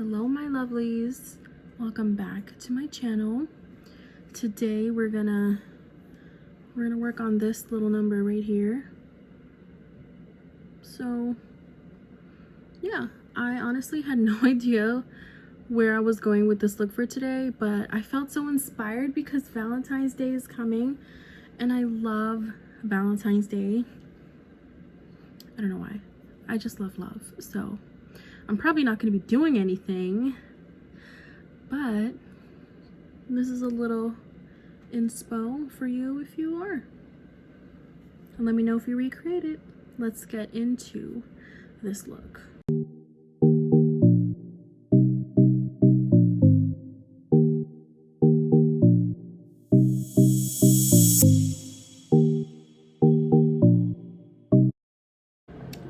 Hello my lovelies, welcome back to my channel. Today we're gonna work on this little number right here. So yeah, I honestly had no idea where I was going with this look for today, but I felt so inspired because Valentine's Day is coming and I love Valentine's Day. I don't know why, I just love love. So I'm probably not going to be doing anything, but this is a little inspo for you if you are. And let me know if you recreate it. Let's get into this look.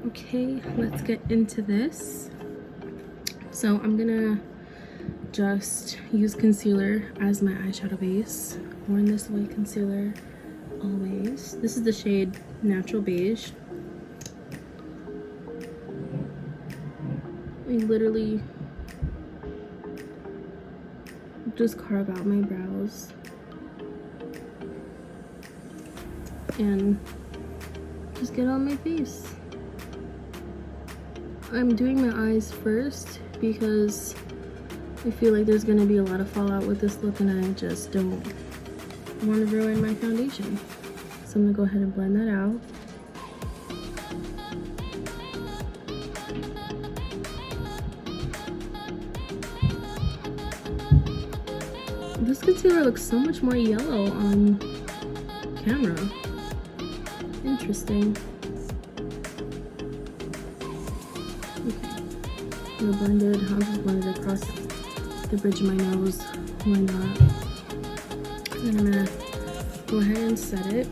Okay, let's get into this. So I'm gonna just use concealer as my eyeshadow base. Worn this white concealer always. This is the shade Natural Beige. I literally just carve out my brows and just get on my face. I'm doing my eyes first because I feel like there's gonna be a lot of fallout with this look and I just don't want to ruin my foundation. So I'm gonna go ahead and blend that out. This concealer looks so much more yellow on camera. Interesting. Okay, I'm gonna blend it. I'll just blend it across the bridge of my nose. Why not? And then I'm gonna go ahead and set it.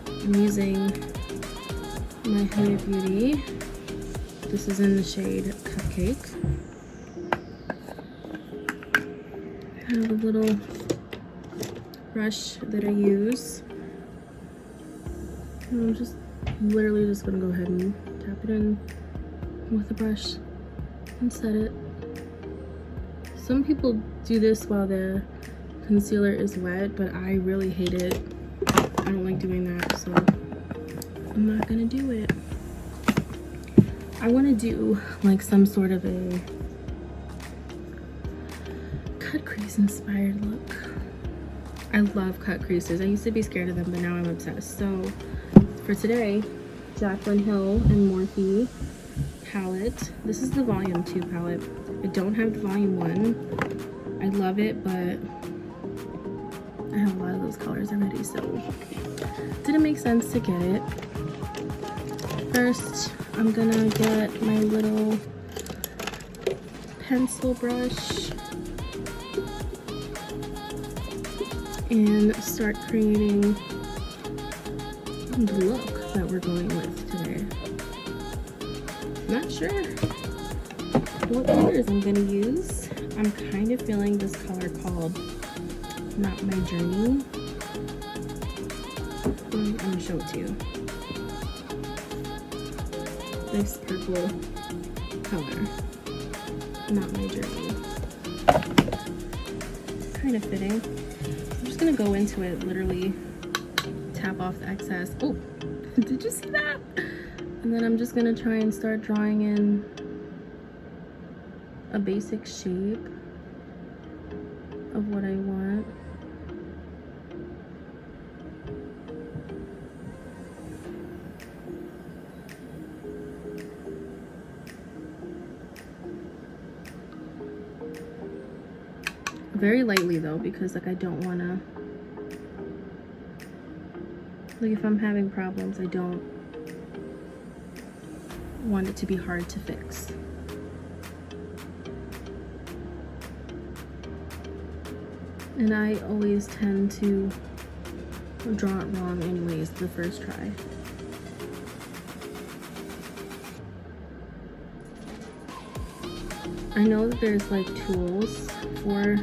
I'm using my Huda Beauty. This is in the shade Cupcake. I have a little brush that I use. And I'm just literally just gonna go ahead and tap it in with the brush and set it. Some people do this while the concealer is wet, but I really hate it. I don't like doing that, so I'm not gonna do it. I want to do like some sort of a cut crease inspired look. I love cut creases. I used to be scared of them, but now I'm obsessed. So for today, Jaclyn Hill and Morphe palette. This is the volume 2 palette. I don't have the volume 1. I love it, but I have a lot of those colors already, so it didn't make sense to get it. First, I'm gonna get my little pencil brush and start creating the look that we're going with today. Not sure what colors I'm gonna use. I'm kind of feeling this color called Not My Journey. I'm gonna show it to you. This purple color, Not My Journey. Kind of fitting. I'm just gonna go into it, literally tap off the excess. Oh, did you see that? And then I'm just gonna try and start drawing in a basic shape of what I want. Very lightly though, because like I don't wanna, like if I'm having problems, I don't want it to be hard to fix. And I always tend to draw it wrong anyways the first try. I know that there's like tools for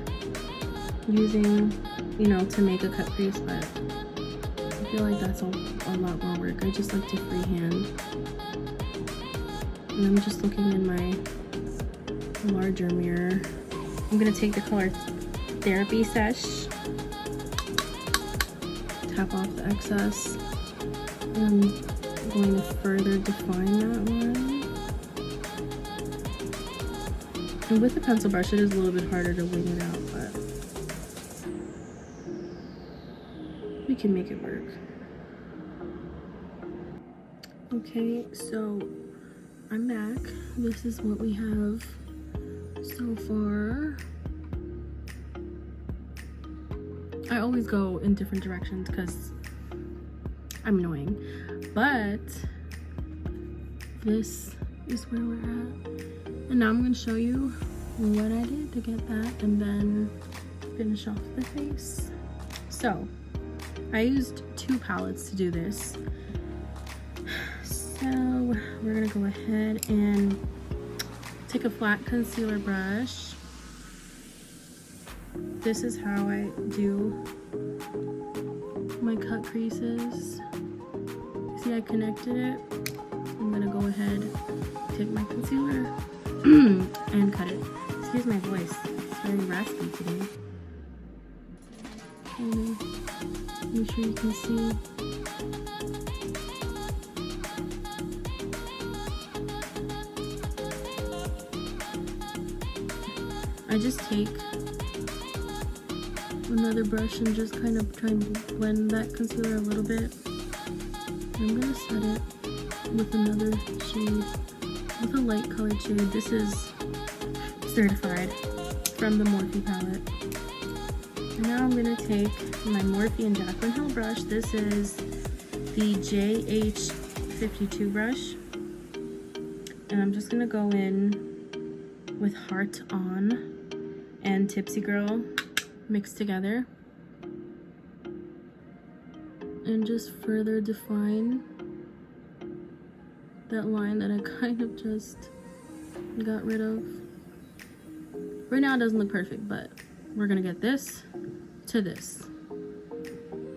using, you know, to make a cut crease, but I feel like that's a lot more work. I just like to freehand. And I'm just looking in my larger mirror. I'm gonna take the color Therapy Sesh, tap off the excess, and I'm going to further define that line. And with the pencil brush, it is a little bit harder to wing it out, but we can make it work. Okay, so I'm back. This is what we have so far. I always go in different directions because I'm annoying, but this is where we're at. And now I'm going to show you what I did to get that and then finish off the face. So I used 2 palettes to do this. So we're going to go ahead and take a flat concealer brush. This is how I do my cut creases. See, I connected it. I'm gonna go ahead, take my concealer and cut it. Excuse my voice, it's very raspy today. Make sure you can see. I just take another brush and just kind of try and blend that concealer a little bit. I'm gonna set it with another shade, with a light colored shade. This is Certified from the Morphe palette. And now I'm gonna take my Morphe and Jaclyn Hill brush. This is the JH52 brush. And I'm just gonna go in with Heart On and Tipsy Girl mixed together and just further define that line that I kind of just got rid of. Right now it doesn't look perfect, but we're gonna get this to this.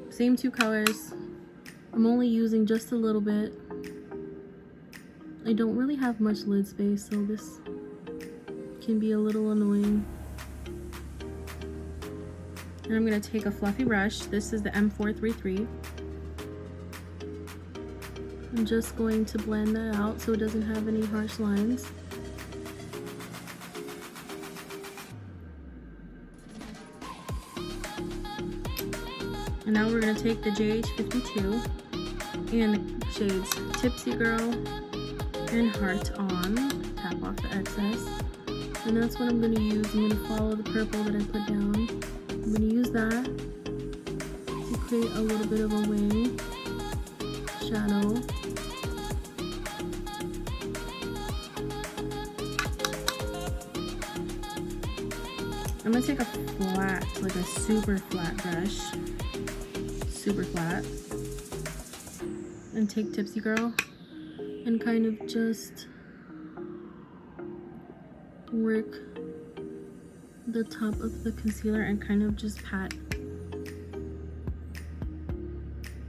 Same 2 colors. I'm only using just a little bit. I don't really have much lid space, so this can be a little annoying. And I'm going to take a fluffy brush. This is the M433. I'm just going to blend that out so it doesn't have any harsh lines. And now we're going to take the JH52 and the shades Tipsy Girl and Heart On. Tap off the excess. And that's what I'm going to use. I'm going to follow the purple that I put down. I'm going to use that to create a little bit of a wing shadow. I'm going to take a flat, like a super flat brush, super flat, and take Tipsy Girl and kind of just work the top of the concealer and kind of just pat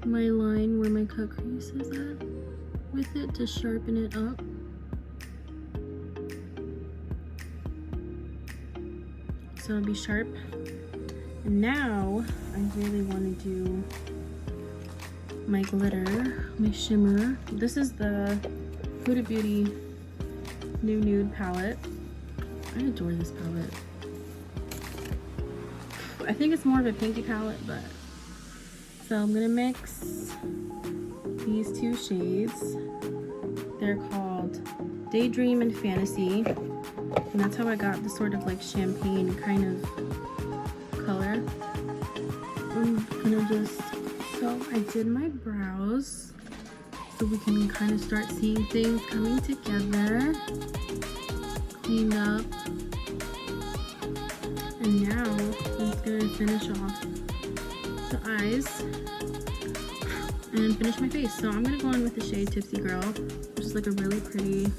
my line where my cut crease is at with it to sharpen it up. So it'll be sharp. And now I really want to do my glitter, my shimmer. This is the Huda Beauty New Nude palette. I adore this palette. I think it's more of a pinky palette, but so I'm gonna mix these 2 shades. They're called Daydream and Fantasy, and that's how I got the sort of like champagne kind of color. I'm gonna just, so I did my brows so we can kind of start seeing things coming together, cleaned up. And now I'm just gonna finish off the eyes and finish my face. So I'm gonna go in with the shade Tipsy Girl, which is like a really pretty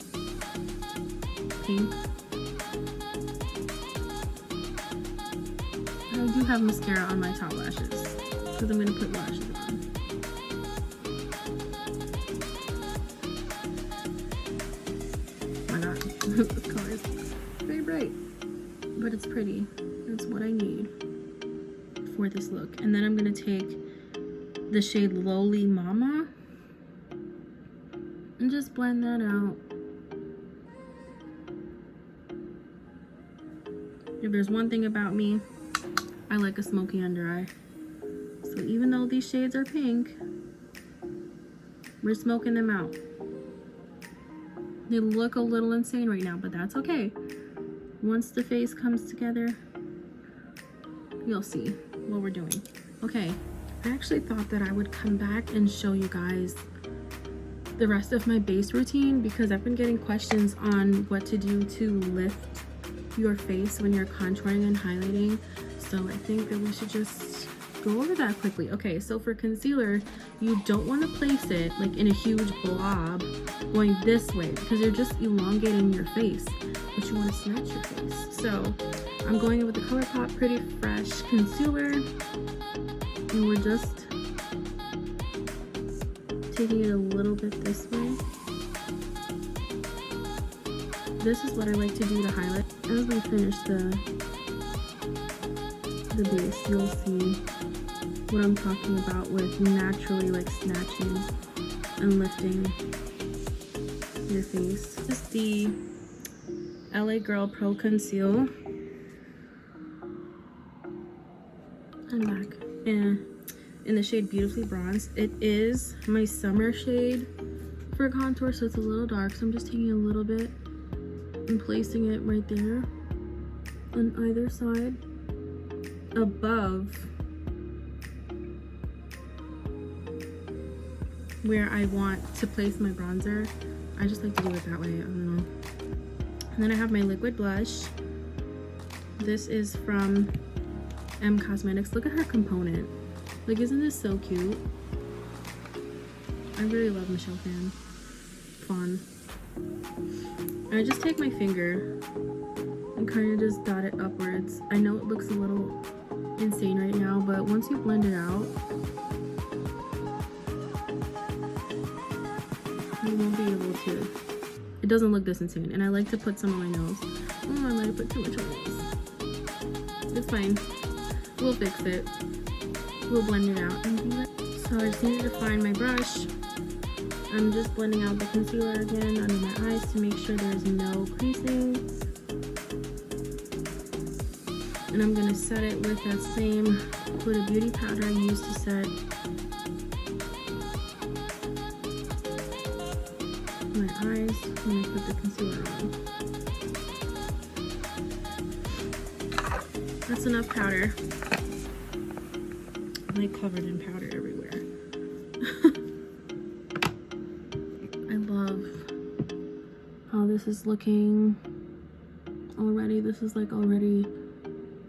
pink. And I do have mascara on my top lashes because I'm gonna put lashes on. Oh my god, this color is very bright. right, but it's pretty. It's what I need for this look. And then I'm gonna take the shade Lowly Mama and just blend that out. If there's one thing about me, I like a smoky under eye. So even though these shades are pink, we're smoking them out. They look a little insane right now, but that's okay. Once the face comes together, you'll see what we're doing. Okay, I actually thought that I would come back and show you guys the rest of my base routine because I've been getting questions on what to do to lift your face when you're contouring and highlighting. So I think that we should just go over that quickly. Okay, so for concealer, you don't want to place it like in a huge blob going this way because you're just elongating your face, but you want to snatch your face. So I'm going in with the ColourPop Pretty Fresh Concealer, and we're just taking it a little bit this way. This is what I like to do to highlight. As we finish the base, you'll see what I'm talking about with naturally like snatching and lifting your face. This is the LA Girl Pro Conceal. I'm back. And in the shade Beautifully Bronze. It is my summer shade for contour, so it's a little dark. So I'm just taking a little bit and placing it right there on either side above where I want to place my bronzer. I just like to do it that way, I don't know. And then I have my liquid blush. This is from M Cosmetics. Look at her component. Like, isn't this so cute? I really love Michelle Phan. And I just take my finger and kind of just dot it upwards. I know it looks a little insane right now, but once you blend it out, you won't be able to. It doesn't look this insane. And I like to put some on my nose. Oh, I might have put too much on my nose. It's fine. We'll fix it. We'll blend it out. So I just need to find my brush. I'm just blending out the concealer again under my eyes to make sure there's no creasing. And I'm going to set it with that same Huda Beauty powder I used to set my eyes when I put the concealer on. That's enough powder. I'm like covered in powder everywhere. I love how this is looking already. This is like already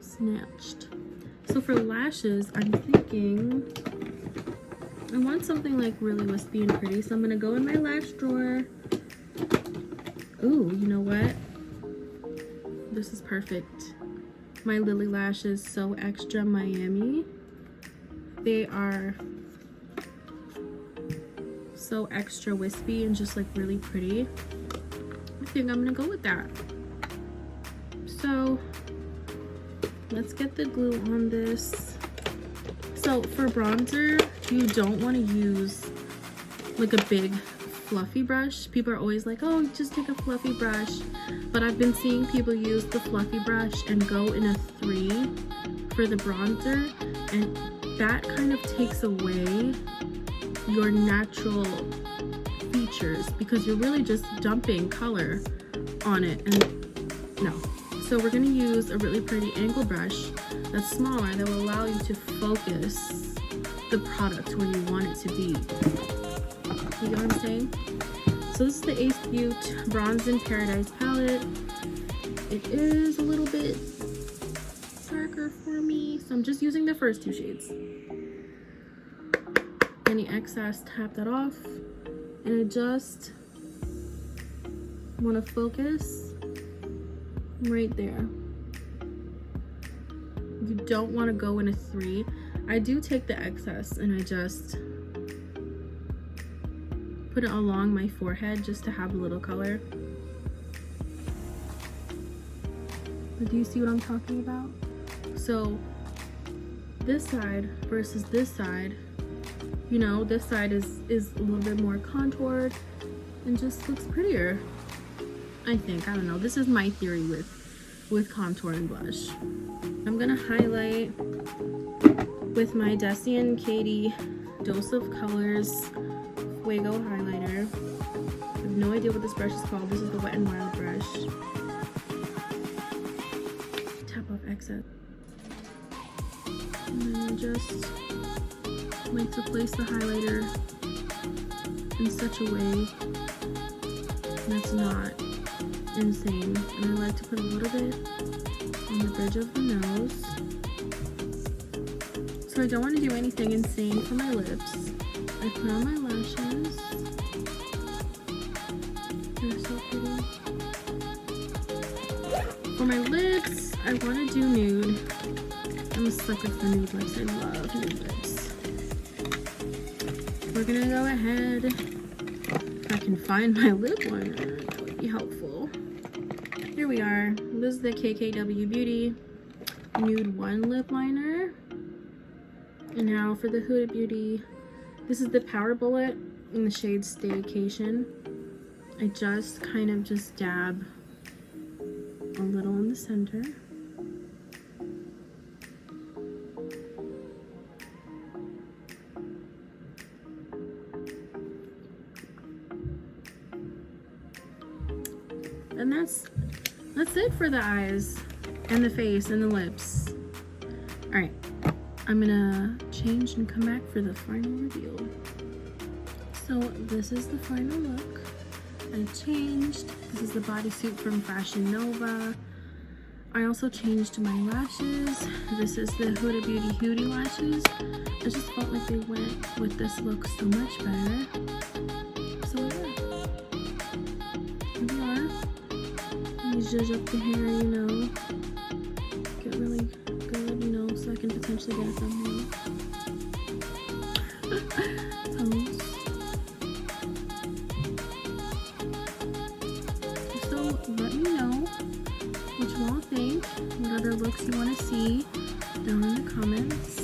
snatched. So for lashes, I'm thinking I want something like really wispy and pretty. So I'm gonna go in my lash drawer. Ooh, you know what? This is perfect. My Lily Lashes So Extra Miami. They are so extra wispy and just like really pretty. I think I'm gonna go with that. So let's get the glue on this. So for bronzer, you don't want to use like a big fluffy brush. People are always like, oh, just take a fluffy brush. But I've been seeing people use the fluffy brush and go in a 3 for the bronzer, and that kind of takes away your natural features because you're really just dumping color on it, and no. So we're gonna use a really pretty angle brush that's smaller that will allow you to focus the product where you want it to be. You know what I'm saying? So this is the Ace Beauty Bronze in Paradise palette. It is a little bit darker for me, so I'm just using the first 2 shades. Any excess, tap that off. And I just want to focus right there. You don't want to go in a 3. I do take the excess and I just put it along my forehead just to have a little color. But do you see what I'm talking about? So this side versus this side, you know, this side is a little bit more contoured and just looks prettier, I think. I don't know. This is my theory with contour and blush. I'm gonna highlight with my Desi and Katie Dose of Colors Fuego highlighter. I have no idea what this brush is called. This is the Wet n Wild brush. Tap off excess. And then I just like to place the highlighter in such a way that's not insane. And I like to put a little bit on the bridge of the nose. So I don't want to do anything insane for my lips. I put on my lashes. They're so pretty. For my lips, I want to do nude. I'm a sucker for nude lips. I love nude lips. We're gonna go ahead. If I can find my lip liner, that would be helpful. Here we are. This is the KKW Beauty Nude 1 lip liner. And now for the Huda Beauty, this is the Power Bullet in the shade Staycation. I just kind of just dab a little in the center. And that's it for the eyes and the face and the lips. All right, I'm gonna change and come back for the final reveal. So this is the final look. I changed. This is the bodysuit from Fashion Nova. I also changed my lashes. This is the Huda Beauty Hootie lashes. I just felt like they went with this look so much better. So yeah, here we are. You zhuzh up the hair, you know, get really good, you know, so I can potentially get a thumbnail. So let me know what you all think, what other looks you want to see down in the comments.